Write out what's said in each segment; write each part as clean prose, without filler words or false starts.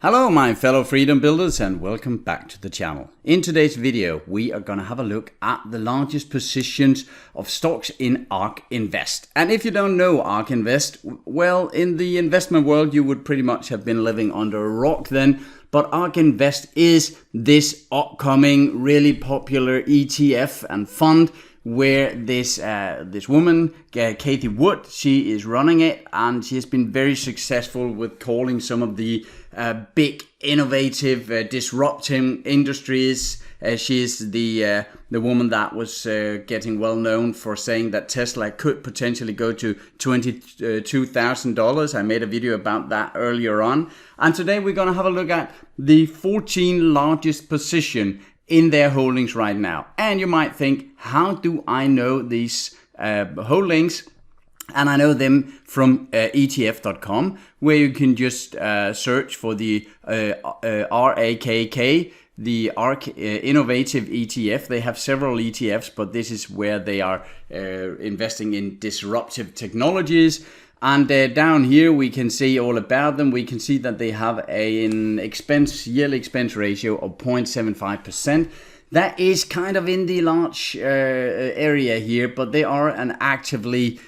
Hello my fellow freedom builders and welcome back to the channel. In today's video we are going to have a look at the largest positions of stocks in Ark Invest. And if you don't know Ark Invest, well, in the investment world you would pretty much have been living under a rock then. But Ark Invest is this upcoming really popular ETF and fund where this woman, Katie Wood, she is running it, and she has been very successful with calling some of the big, innovative, disrupting industries. She is the woman that was getting well known for saying that Tesla could potentially go to $22,000. I made a video about that earlier on. And today we're going to have a look at the 14 largest position in their holdings right now. And you might think, how do I know these holdings? And I know them from ETF.com, where you can just search for the ARKK, the Ark Innovative ETF. They have several ETFs, but this is where they are investing in disruptive technologies. And down here we can see all about them. We can see that they have an yearly expense ratio of 0.75%. That is kind of in the large area here, but they are an active investing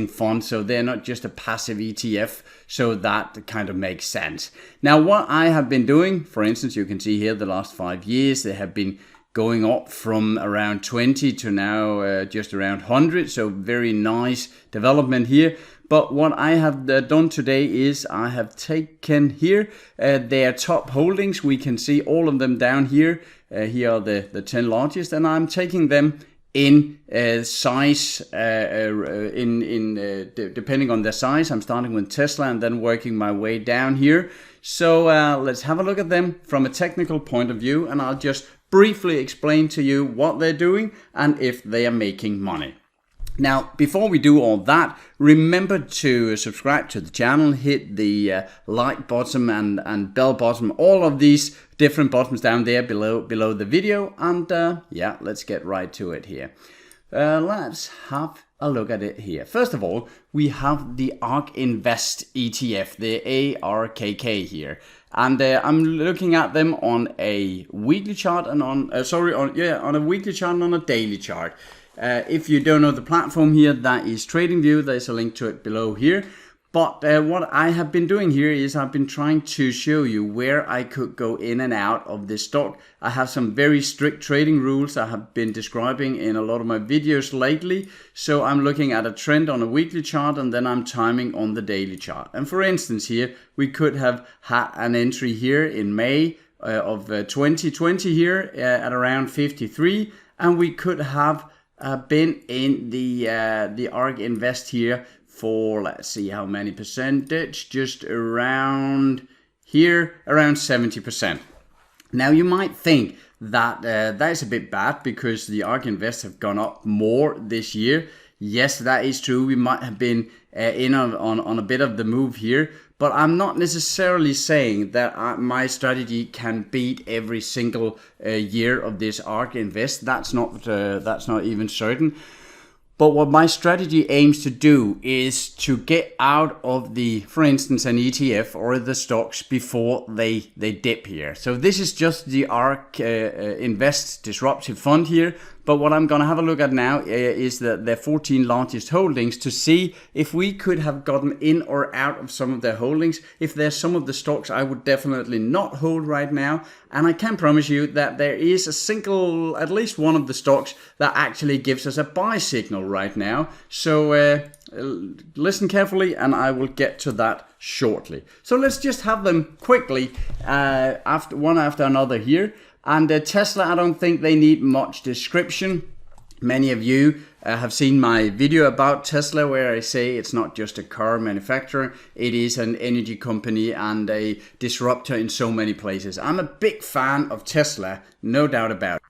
fund, so they're not just a passive ETF, so that kind of makes sense. Now what I have been doing, for instance, you can see here the last 5 years, they have been going up from around 20 to now just around 100, so very nice development here. But what I have done today is I have taken here their top holdings. We can see all of them down here. Here are the 10 largest, and I'm taking them in size, depending on their size. I'm starting with Tesla and then working my way down here. So let's have a look at them from a technical point of view, and I'll just briefly explain to you what they're doing and if they are making money. Now, before we do all that, remember to subscribe to the channel, hit the like button and bell button, all of these different buttons down there below the video. And yeah, let's get right to it here. Let's have a look at it here. First of all, we have the Ark Invest ETF, the ARKK here. And I'm looking at them on a weekly chart and on a weekly chart and on a daily chart. If you don't know the platform here, that is TradingView. There's a link to it below here. But what I have been doing here is I've been trying to show you where I could go in and out of this stock. I have some very strict trading rules I have been describing in a lot of my videos lately. So I'm looking at a trend on a weekly chart and then I'm timing on the daily chart. And for instance here, we could have had an entry here in May of 2020 here at around 53. And we could have been in the Ark Invest here for, let's see how many percentage, just around here, around 70%. Now you might think that that is a bit bad because the Ark Invest have gone up more this year. Yes, that is true. We might have been in on a bit of the move here, but I'm not necessarily saying that my strategy can beat every single year of this Ark Invest. That's not even certain. But what my strategy aims to do is to get out of for instance, an ETF or the stocks before they dip here. So this is just the Ark Invest Disruptive Fund here. But what I'm going to have a look at now is their 14 largest holdings to see if we could have gotten in or out of some of their holdings. If there's some of the stocks I would definitely not hold right now. And I can promise you that there is at least one of the stocks that actually gives us a buy signal right now. So listen carefully and I will get to that shortly. So let's just have them quickly one after another here. And Tesla, I don't think they need much description. Many of you have seen my video about Tesla where I say it's not just a car manufacturer, it is an energy company and a disruptor in so many places. I'm a big fan of Tesla, no doubt about it.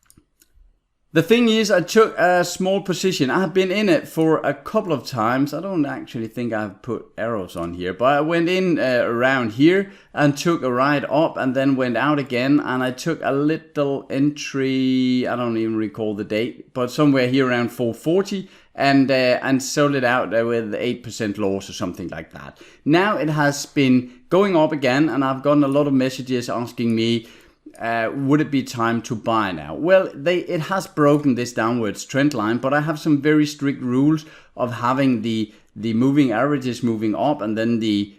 The thing is, I took a small position. I have been in it for a couple of times. I don't actually think I've put arrows on here, but I went in around here and took a ride up and then went out again. And I took a little entry, I don't even recall the date, but somewhere here around 440. and sold it out with 8% loss or something like that. Now it has been going up again, and I've gotten a lot of messages asking me, would it be time to buy now? Well, it has broken this downwards trend line, but I have some very strict rules of having the moving averages moving up and then the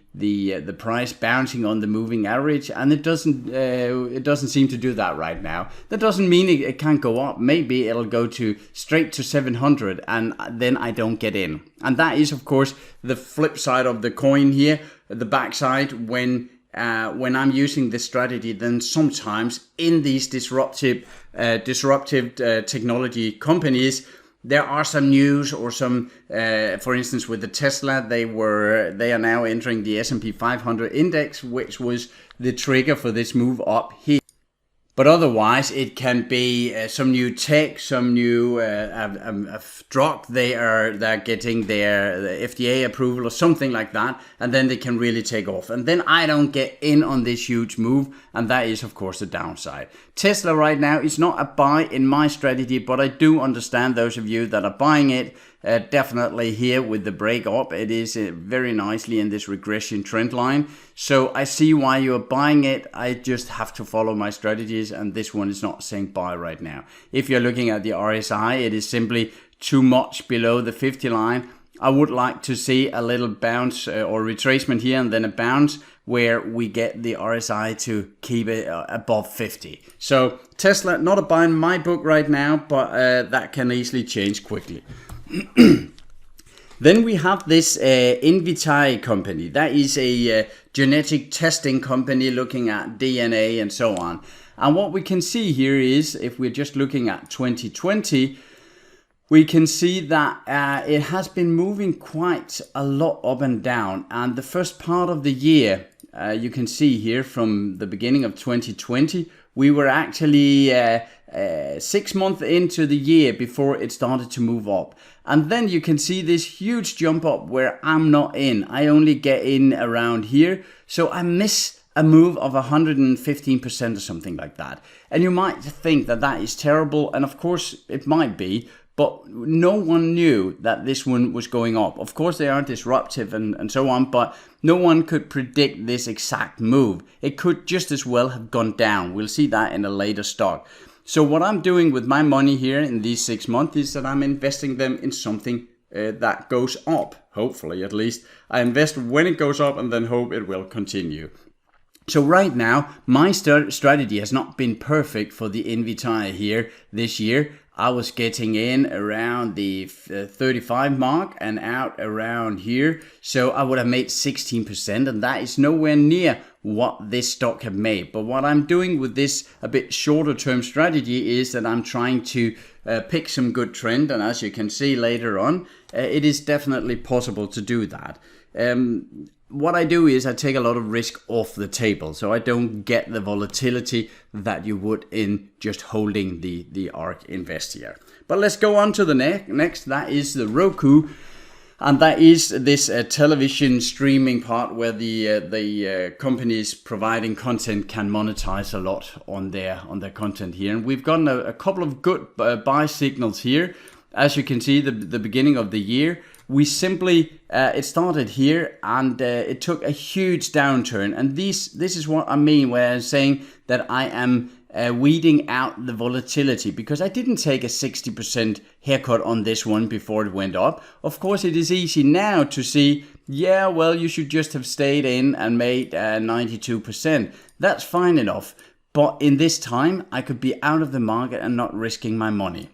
price bouncing on the moving average, and it doesn't seem to do that right now. That doesn't mean it can't go up. Maybe it'll go straight to 700, and then I don't get in. And that is, of course, the flip side of the coin here, the backside. When I'm using this strategy, then sometimes in these disruptive technology companies, there are some news or some, for instance, with the Tesla, they are now entering the S&P 500 index, which was the trigger for this move up here. But otherwise, it can be some new tech, some new drug. They're getting their FDA approval or something like that, and then they can really take off. And then I don't get in on this huge move, and that is, of course, the downside. Tesla right now is not a buy in my strategy, but I do understand those of you that are buying it. Definitely here with the break up, it is very nicely in this regression trend line. So I see why you're buying it. I just have to follow my strategies, and this one is not saying buy right now. If you're looking at the RSI, it is simply too much below the 50 line. I would like to see a little bounce or retracement here and then a bounce where we get the RSI to keep it above 50. So Tesla, not a buy in my book right now, but that can easily change quickly. Then we have this Invitae company. That is a genetic testing company looking at DNA and so on. And what we can see here is, if we're just looking at 2020, we can see that it has been moving quite a lot up and down. And the first part of the year, you can see here from the beginning of 2020, we were actually 6 months into the year before it started to move up. And then you can see this huge jump up where I'm not in. I only get in around here. So I miss a move of 115% or something like that. And you might think that that is terrible. And of course it might be, but no one knew that this one was going up. Of course they are disruptive and so on, but no one could predict this exact move. It could just as well have gone down. We'll see that in a later stock. So what I'm doing with my money here in these 6 months is that I'm investing them in something that goes up, hopefully at least. I invest when it goes up and then hope it will continue. So right now, my strategy has not been perfect for the Invitae here this year. I was getting in around the 35 mark and out around here. So I would have made 16%, and that is nowhere near what this stock have made. But what I'm doing with this a bit shorter term strategy is that I'm trying to pick some good trend. And as you can see later on, it is definitely possible to do that. What I do is I take a lot of risk off the table, so I don't get the volatility that you would in just holding the Ark Invest here. But let's go on to the next. That is the Roku, and that is this television streaming part where the companies providing content can monetize a lot on their content here. And we've gotten a couple of good buy signals here. As you can see, the beginning of the year, we simply it started here and it took a huge downturn, and this is what I mean when I'm saying that I am weeding out the volatility, because I didn't take a 60% haircut on this one before it went up. Of course, it is easy now to see, yeah, well, you should just have stayed in and made 92%. That's fine enough, but in this time I could be out of the market and not risking my money.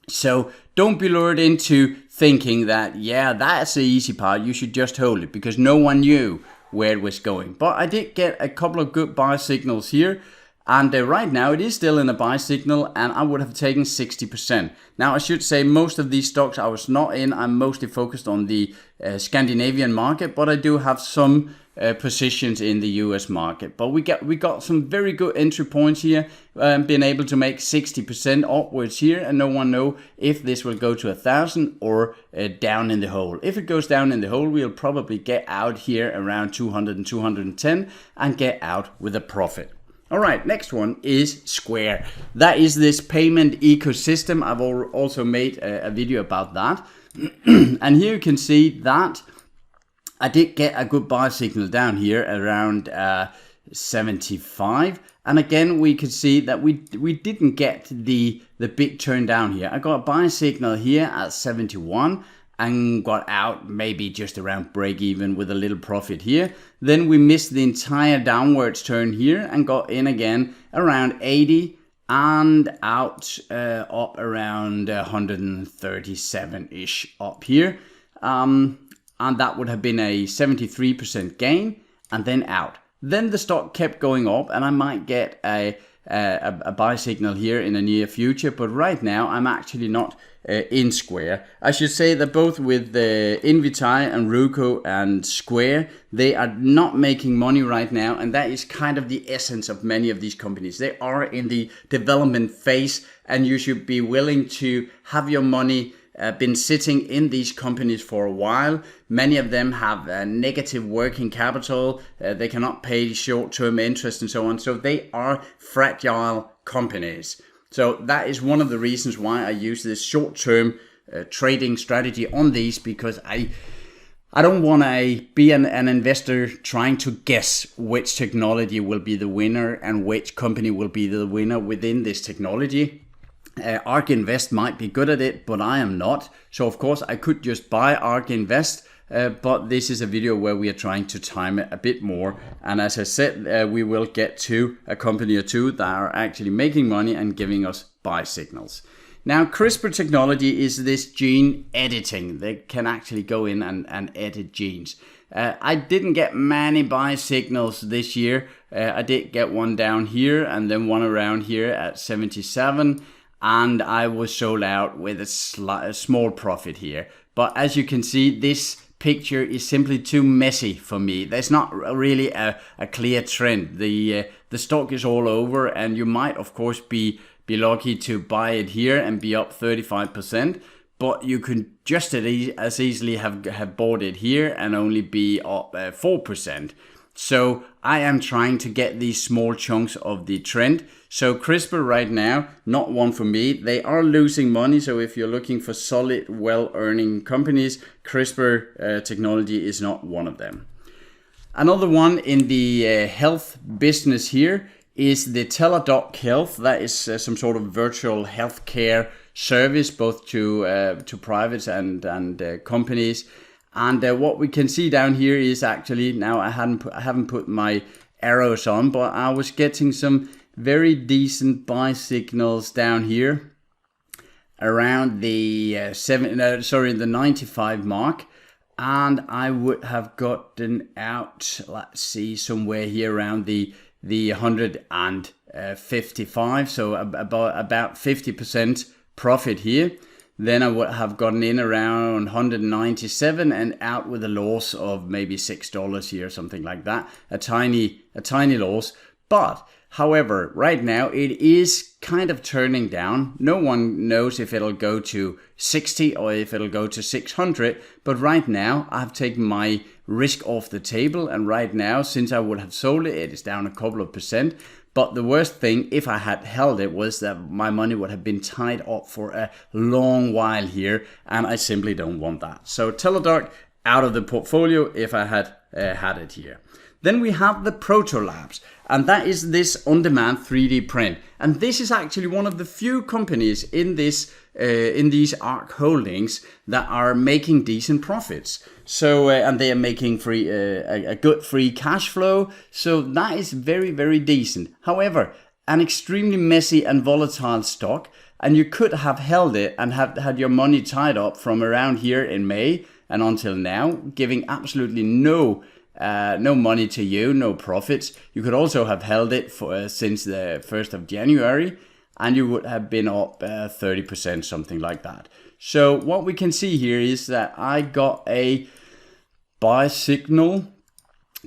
So don't be lured into thinking that, yeah, that's the easy part, you should just hold it, because no one knew where it was going. But I did get a couple of good buy signals here, and right now it is still in a buy signal, and I would have taken 60%. Now I should say most of these stocks I was not in. I'm mostly focused on the Scandinavian market, but I do have some positions in the US market. But we got some very good entry points here, being able to make 60% upwards here, and no one know if this will go to 1,000 or down in the hole. If it goes down in the hole, we'll probably get out here around 200 and 210 and get out with a profit. All right, next one is Square. That is this payment ecosystem. I've also made a video about that. And here you can see that I did get a good buy signal down here around 75. And again, we could see that we didn't get the big turn down here. I got a buy signal here at 71 and got out maybe just around break even with a little profit here. Then we missed the entire downwards turn here and got in again around 80 and out up around 137-ish up here. And that would have been a 73% gain and then out. Then the stock kept going up, and I might get a buy signal here in the near future. But right now, I'm actually not in Square. I should say that both with the Invitae and Roku and Square, they are not making money right now. And that is kind of the essence of many of these companies. They are in the development phase, and you should be willing to have your money been sitting in these companies for a while. Many of them have negative working capital. They cannot pay short-term interest and so on. So they are fragile companies. So that is one of the reasons why I use this short-term trading strategy on these, because I don't want to be an investor trying to guess which technology will be the winner and which company will be the winner within this technology. Ark Invest might be good at it, but I am not. So of course I could just buy Ark Invest, but this is a video where we are trying to time it a bit more. And as I said, we will get to a company or two that are actually making money and giving us buy signals. Now, CRISPR technology is this gene editing. They can actually go in and edit genes. I didn't get many buy signals this year. I did get one down here and then one around here at 77. And I was sold out with a small profit here. But as you can see, this picture is simply too messy for me. There's not really a clear trend. The stock is all over, and you might of course be lucky to buy it here and be up 35%. But you can just as easily have bought it here and only be up 4%. So I am trying to get these small chunks of the trend. So CRISPR right now, not one for me. They are losing money. So if you're looking for solid, well-earning companies, CRISPR technology is not one of them. Another one in the health business here is the Teladoc Health. That is some sort of virtual healthcare service, both to privates and companies. And what we can see down here is actually, now I haven't put my arrows on, but I was getting some very decent buy signals down here around the the 95 mark, and I would have gotten out, let's see, somewhere here around the 155, so about 50% profit here. Then I would have gotten in around 197 and out with a loss of maybe $6 here, something like that. A tiny loss. But however, right now it is kind of turning down. No one knows if it'll go to 60 or if it'll go to 600. But right now I've taken my risk off the table. And right now, since I would have sold it, it is down a couple of percent. But the worst thing, if I had held it, was that my money would have been tied up for a long while here, and I simply don't want that. So Teladoc out of the portfolio if I had had it here. Then we have the Proto Labs, and that is this on-demand 3D print. And this is actually one of the few companies in these ARK holdings that are making decent profits. So and they are making a good free cash flow. So that is very, very decent. However, an extremely messy and volatile stock, and you could have held it and have had your money tied up from around here in May and until now, giving absolutely no money to you, no profits. You could also have held it since the 1st of January, and you would have been up 30%, something like that. So what we can see here is that I got a buy signal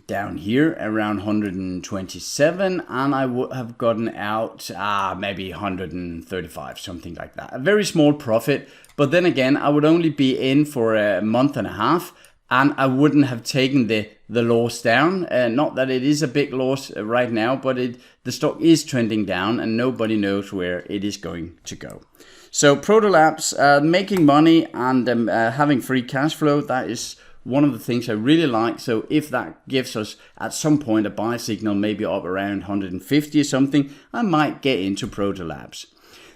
down here around 127, and I would have gotten out maybe 135, something like that. A very small profit, but then again, I would only be in for a month and a half, and I wouldn't have taken the the loss down. Not that it is a big loss right now, but the stock is trending down and nobody knows where it is going to go. So Proto Labs, making money and having free cash flow, that is one of the things I really like. So if that gives us at some point a buy signal, maybe up around 150 or something, I might get into Proto Labs.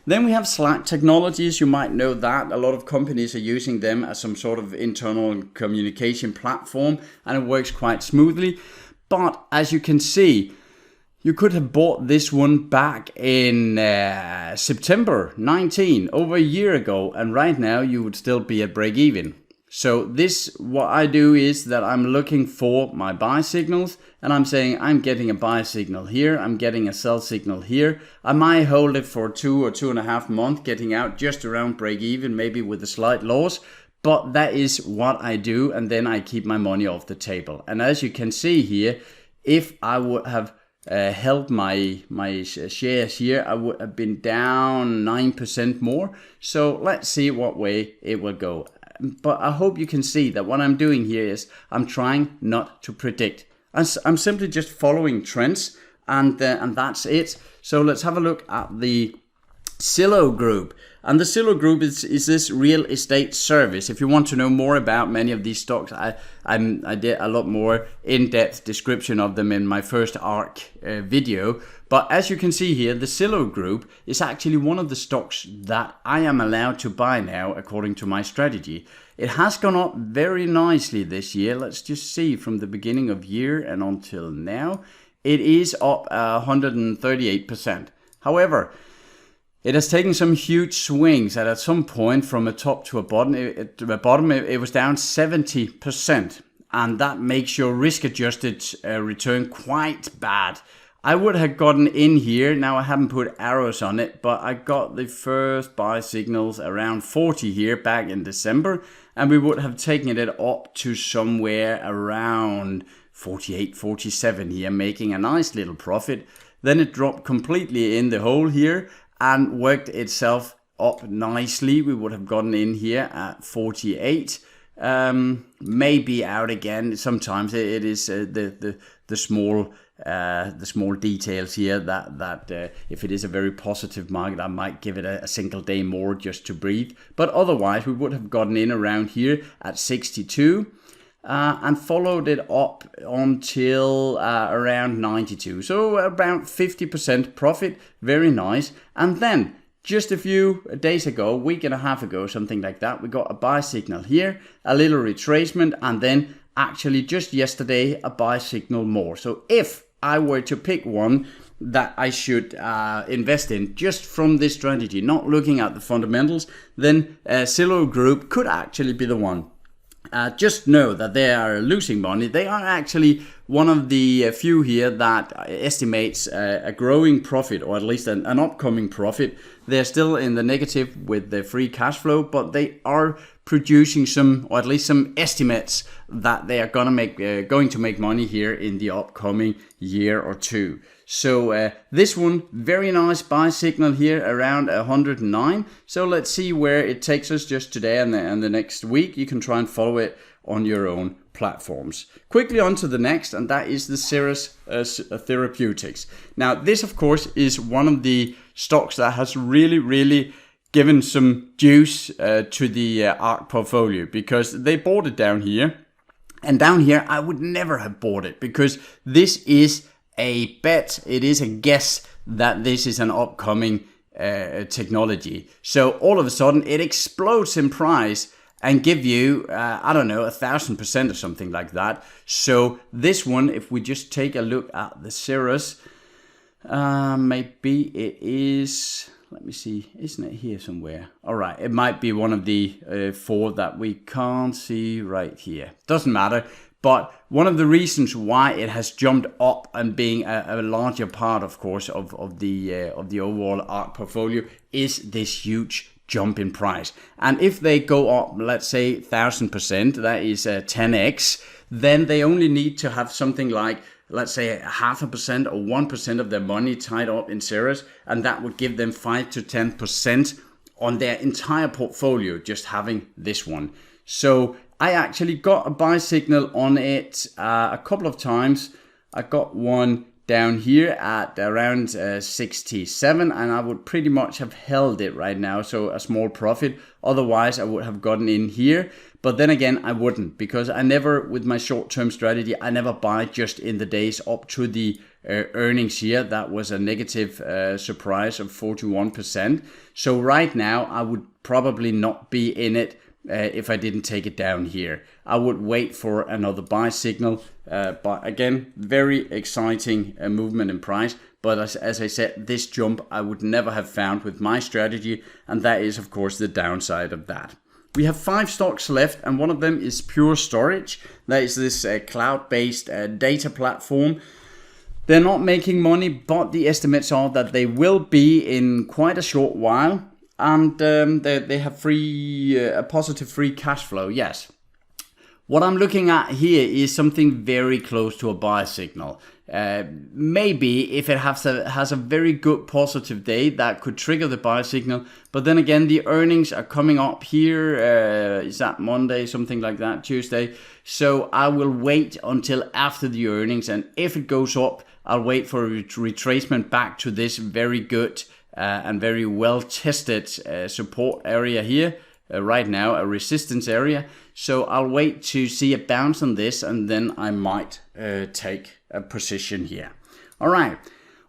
Then we have Slack Technologies. You might know that a lot of companies are using them as some sort of internal communication platform, and it works quite smoothly. But as you can see, you could have bought this one back in September 19, over a year ago, and right now you would still be at break even. So what I do is that I'm looking for my buy signals, and I'm saying I'm getting a buy signal here, I'm getting a sell signal here. I might hold it for 2 or 2.5 months, getting out just around break even, maybe with a slight loss. But that is what I do, and then I keep my money off the table. And as you can see here, if I would have held my shares here, I would have been down 9% more. So let's see what way it will go. But I hope you can see that what I'm doing here is I'm trying not to predict. I'm simply just following trends, and that's it. So let's have a look at the Zillow Group. And the Zillow Group is this real estate service. If you want to know more about many of these stocks, I did a lot more in-depth description of them in my first Ark video. But as you can see here, the Zillow Group is actually one of the stocks that I am allowed to buy now according to my strategy. It has gone up very nicely this year. Let's just see from the beginning of year and until now. It is up 138%. However, it has taken some huge swings, and at some point from a top to a bottom, it was down 70%. And that makes your risk-adjusted return quite bad. I would have gotten in here. Now I haven't put arrows on it, but I got the first buy signals around 40 here back in December, and we would have taken it up to somewhere around 48, 47 here, making a nice little profit. Then it dropped completely in the hole here and worked itself up nicely. We would have gotten in here at 48. Maybe out again. Sometimes it is the small details here that if it is a very positive market, I might give it a single day more just to breathe. But otherwise, we would have gotten in around here at 62 and followed it up until around 92. So about 50% profit, very nice. And then just a few days ago, a week and a half ago, something like that, we got a buy signal here, a little retracement, and then actually just yesterday, a buy signal more. So if I were to pick one that I should invest in just from this strategy, not looking at the fundamentals, then Zillow Group could actually be the one. Just know that they are losing money. They are actually one of the few here that estimates a growing profit, or at least an upcoming profit. They're still in the negative with the free cash flow, but they are producing some, or at least some estimates that they are going to make money here in the upcoming year or two. So this one, very nice buy signal here around 109. So let's see where it takes us just today and the next week. You can try and follow it on your own platforms. Quickly on to the next, and that is the Cerus Therapeutics. Now this of course is one of the stocks that has really given some juice to the Ark portfolio, because they bought it down here, and down here I would never have bought it, because this is a bet, it is a guess that this is an upcoming technology. So all of a sudden it explodes in price and give you, I don't know, 1,000% or something like that. So this one, if we just take a look at the Cerus, maybe it is, let me see, isn't it here somewhere? All right, it might be one of the four that we can't see right here. Doesn't matter. But one of the reasons why it has jumped up and being a larger part, of course, of the overall Ark portfolio is this huge jump in price. And if they go up, let's say 1,000%, that is 10x, then they only need to have something like, let's say 0.5% or 1% of their money tied up in Cerus, and that would give them 5 to 10% on their entire portfolio, just having this one. So I actually got a buy signal on it a couple of times. I got one down here at around 67, and I would pretty much have held it right now, so a small profit. Otherwise I would have gotten in here, but then again I wouldn't, because I never, with my short-term strategy, I never buy just in the days up to the earnings here. That was a negative surprise of 41%. So right now I would probably not be in it if I didn't take it down here. I would wait for another buy signal, but again, very exciting movement in price. But as I said, this jump I would never have found with my strategy, and that is of course the downside of that. We have 5 stocks left, and one of them is Pure Storage. That is this cloud-based data platform. They're not making money, but the estimates are that they will be in quite a short while. And they have a positive free cash flow, yes. What I'm looking at here is something very close to a buy signal. Maybe if it has a very good positive day, that could trigger the buy signal. But then again, the earnings are coming up here. Is that Monday, something like that, Tuesday? So I will wait until after the earnings, and if it goes up, I'll wait for a retracement back to this very good and very well tested support area here. Right now, a resistance area. So I'll wait to see a bounce on this, and then I might take a position here. All right,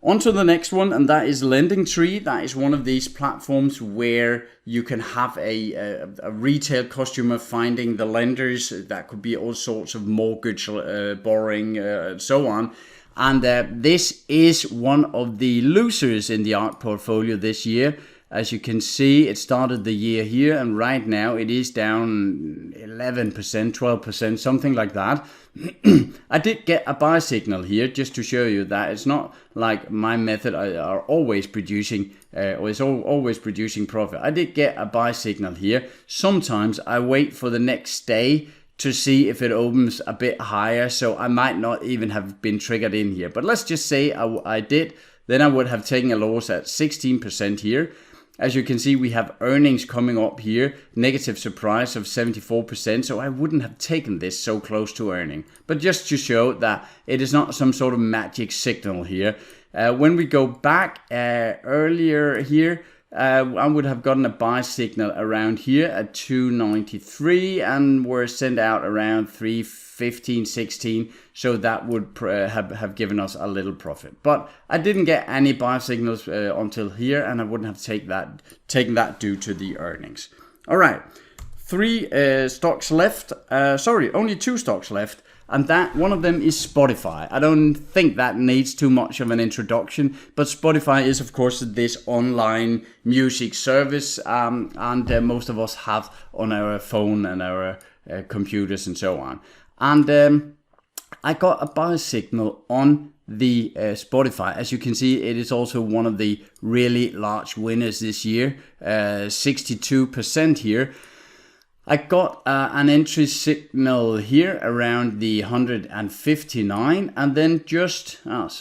on to the next one, and that is LendingTree. That is one of these platforms where you can have a retail customer finding the lenders. That could be all sorts of mortgage borrowing and so on. And this is one of the losers in the Ark portfolio this year. As you can see, it started the year here, and right now it is down 11%, 12%, something like that. I did get a buy signal here just to show you that it's not like my method are always producing or is always producing profit. I did get a buy signal here. Sometimes I wait for the next day to see if it opens a bit higher, so I might not even have been triggered in here. But let's just say I did, then I would have taken a loss at 16% here. As you can see, we have earnings coming up here, negative surprise of 74%, so I wouldn't have taken this so close to earning. But just to show that it is not some sort of magic signal here. When we go back earlier here, I would have gotten a buy signal around here at 293, and were sent out around 315, 16, so that would have given us a little profit. But I didn't get any buy signals until here, and I wouldn't have taken that due to the earnings. All right, 3 stocks left. Sorry, only 2 stocks left. And that one of them is Spotify. I don't think that needs too much of an introduction, but Spotify is of course this online music service, and most of us have on our phone and our computers and so on. And I got a buy signal on the Spotify. As you can see, it is also one of the really large winners this year, 62% here. I got an entry signal here around the 159, and then just, let's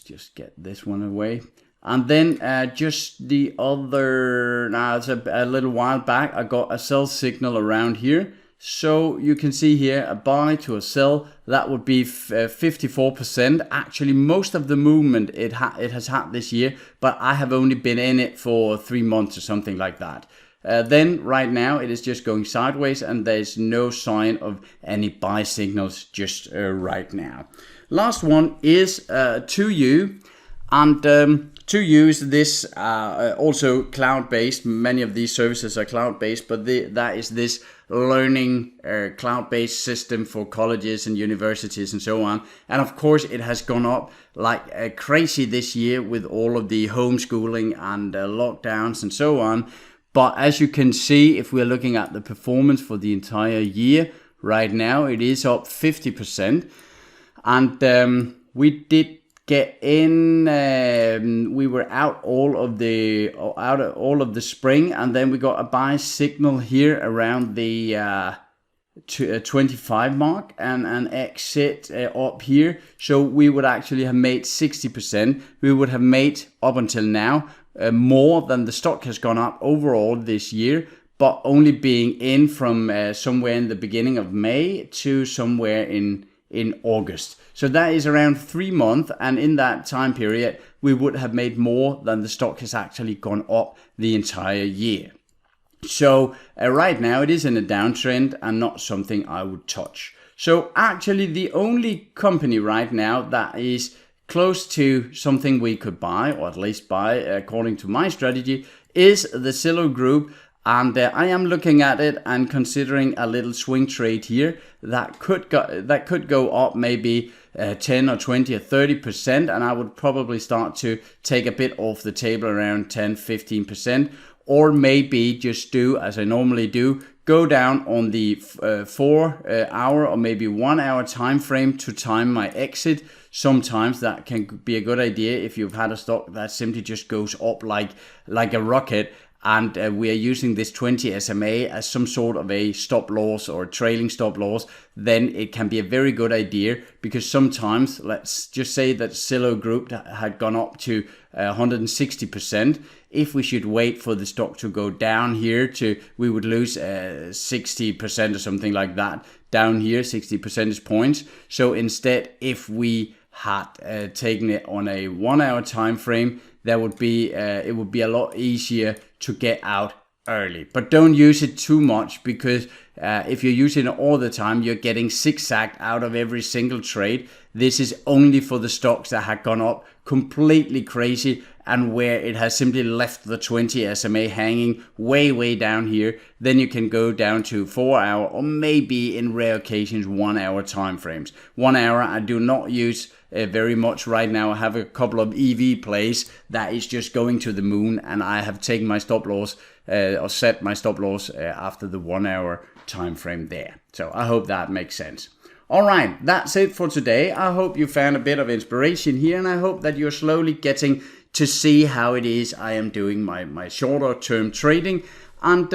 just get this one away. And then just the other, it's a little while back, I got a sell signal around here. So you can see here a buy to a sell, that would be 54%. Actually, most of the movement it has had this year, but I have only been in it for 3 months or something like that. Then right now it is just going sideways, and there's no sign of any buy signals just right now. Last one is 2U, and 2U is this also cloud-based. Many of these services are cloud-based, but that is this learning cloud-based system for colleges and universities and so on. And of course it has gone up like crazy this year with all of the homeschooling and lockdowns and so on. But as you can see, if we're looking at the performance for the entire year, right now it is up 50%. And we did get in, we were out all of the spring, and then we got a buy signal here around the 25 mark, and an exit up here. So we would actually have made 60%. We would have made up until now more than the stock has gone up overall this year, but only being in from somewhere in the beginning of May to somewhere in August. So that is around 3 months, and in that time period we would have made more than the stock has actually gone up the entire year. So right now it is in a downtrend and not something I would touch. So actually the only company right now that is close to something we could buy, or at least buy according to my strategy, is the Zillow Group. And I am looking at it and considering a little swing trade here that could go up maybe 10 or 20 or 30%, and I would probably start to take a bit off the table around 10-15%, or maybe just do as I normally do, go down on the 4 hour or maybe 1 hour time frame to time my exit. Sometimes that can be a good idea if you've had a stock that simply just goes up like a rocket, and we are using this 20 SMA as some sort of a stop loss or a trailing stop loss, then it can be a very good idea, because sometimes, let's just say that Zillow Group had gone up to 160%. If we should wait for the stock to go down here we would lose 60% or something like that down here, 60 percentage points. So instead, if we had taken it on a 1 hour time frame, it would be a lot easier to get out early. But don't use it too much, because if you're using it all the time, you're getting zigzagged out of every single trade. This is only for the stocks that had gone up completely crazy and where it has simply left the 20 SMA hanging way down here. Then you can go down to 4 hour or maybe in rare occasions 1 hour time frames. 1 hour I do not use very much right now. I have a couple of EV plays that is just going to the moon, and I have taken my stop loss or set my stop loss after the 1 hour time frame there. So I hope that makes sense. All right, that's it for today. I hope you found a bit of inspiration here, and I hope that you're slowly getting to see how it is I am doing my shorter term trading. And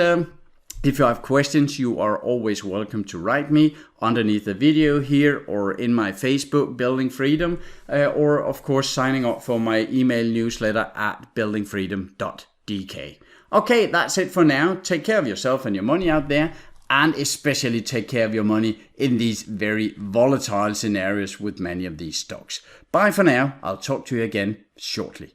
if you have questions, you are always welcome to write me underneath the video here or in my Facebook, Building Freedom, or of course signing up for my email newsletter at buildingfreedom.dk. Okay, that's it for now. Take care of yourself and your money out there, and especially take care of your money in these very volatile scenarios with many of these stocks. Bye for now. I'll talk to you again shortly.